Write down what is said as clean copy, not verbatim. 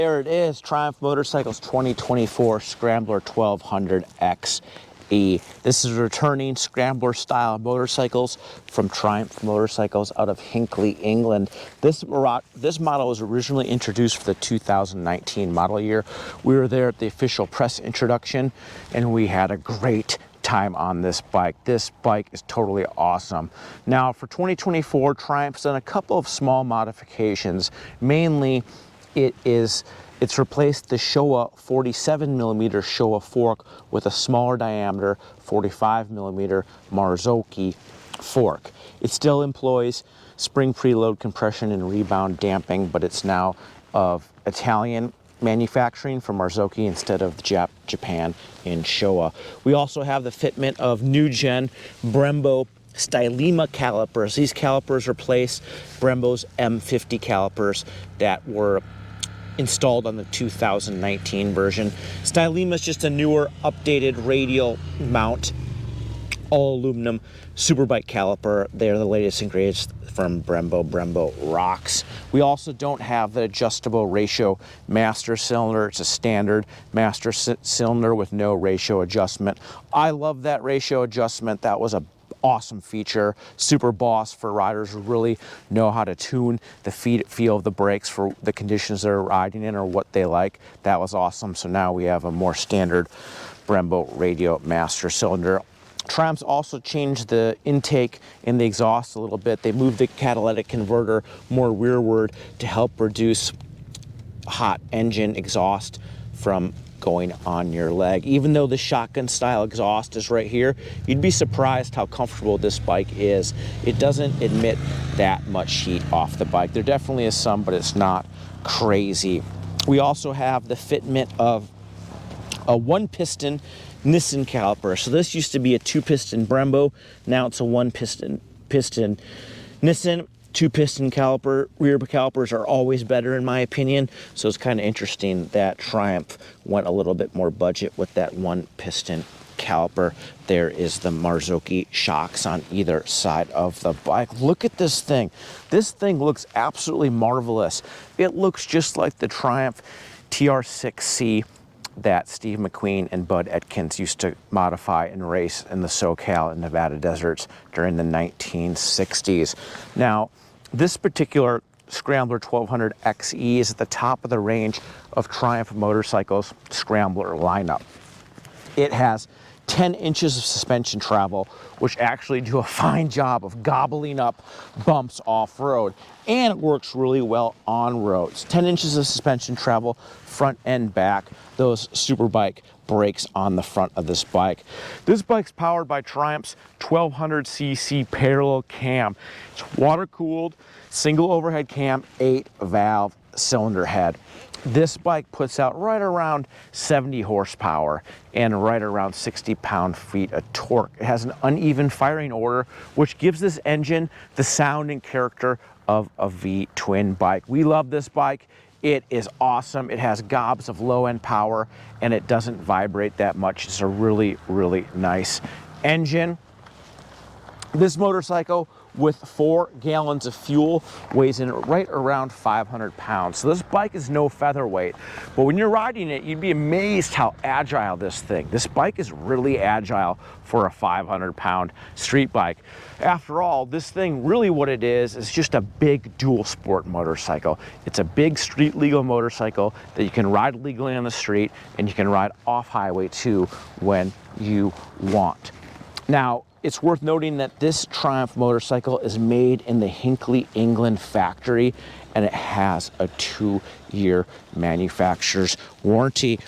There it is, Triumph Motorcycles 2024 Scrambler 1200 XE. This is returning Scrambler style motorcycles from Triumph Motorcycles out of Hinckley, England. This model was originally introduced for the 2019 model year. We were there at the official press introduction and we had a great time on this bike. This bike is totally awesome. Now for 2024, Triumph's done a couple of small modifications. Mainly it's replaced the Showa 47mm Showa fork with a smaller diameter 45mm Marzocchi fork. It still employs spring preload compression and rebound damping, but it's now of Italian manufacturing from Marzocchi instead of Japan in Showa. We also have the fitment of new gen Brembo Stylema calipers. These calipers replace Brembo's M50 calipers that were installed on the 2019 version. Stylema is just a newer, updated radial mount, all aluminum superbike caliper. They're the latest and greatest from Brembo. Brembo rocks. We also don't have the adjustable ratio master cylinder. It's a standard master cylinder with no ratio adjustment. I love that ratio adjustment. That was a awesome feature. Super boss for riders who really know how to tune the feel of the brakes for the conditions they're riding in or what they like. That was awesome. So now we have a more standard Brembo radio master cylinder. Triumph's also changed the intake in the exhaust a little bit. They moved the catalytic converter more rearward to help reduce hot engine exhaust from going on your leg. Even though the shotgun style exhaust is right here, you'd be surprised how comfortable this bike is. It doesn't emit that much heat off the bike. There definitely is some, but it's not crazy. We also have the fitment of a one-piston Nissan caliper. So this used to be a two-piston Brembo. Now it's a one-piston Nissan. Two-piston caliper. Rear calipers are always better in my opinion, so it's kind of interesting that Triumph went a little bit more budget with that one-piston caliper. There is the Marzocchi shocks on either side of the bike. Look at this thing. This thing looks absolutely marvelous. It looks just like the Triumph TR6C that Steve McQueen and Bud Atkins used to modify and race in the SoCal and Nevada deserts during the 1960s. Now, this particular Scrambler 1200 XE is at the top of the range of Triumph Motorcycles Scrambler lineup. It has 10 inches of suspension travel, which actually do a fine job of gobbling up bumps off-road, and it works really well on roads. 10 inches of suspension travel, front and back, those superbike brakes on the front of this bike. This bike's powered by Triumph's 1200cc parallel cam. It's water-cooled, single overhead cam, 8-valve cylinder head. This bike puts out right around 70 horsepower and right around 60 pound-feet of torque. It has an uneven firing order, which gives this engine the sound and character of a V-twin bike. We love this bike. It is awesome. It has gobs of low-end power and it doesn't vibrate that much. It's a really, really nice engine. This motorcycle with 4 gallons of fuel weighs in right around 500 pounds. So this bike is no featherweight, but when you're riding it, you'd be amazed how agile this bike is really agile for a 500-pound street bike. After all, this thing, really what it is just a big dual sport motorcycle. It's a big street legal motorcycle that you can ride legally on the street and you can ride off highway too when you want. Now, it's worth noting that this Triumph motorcycle is made in the Hinckley, England factory, and it has a 2-year manufacturer's warranty.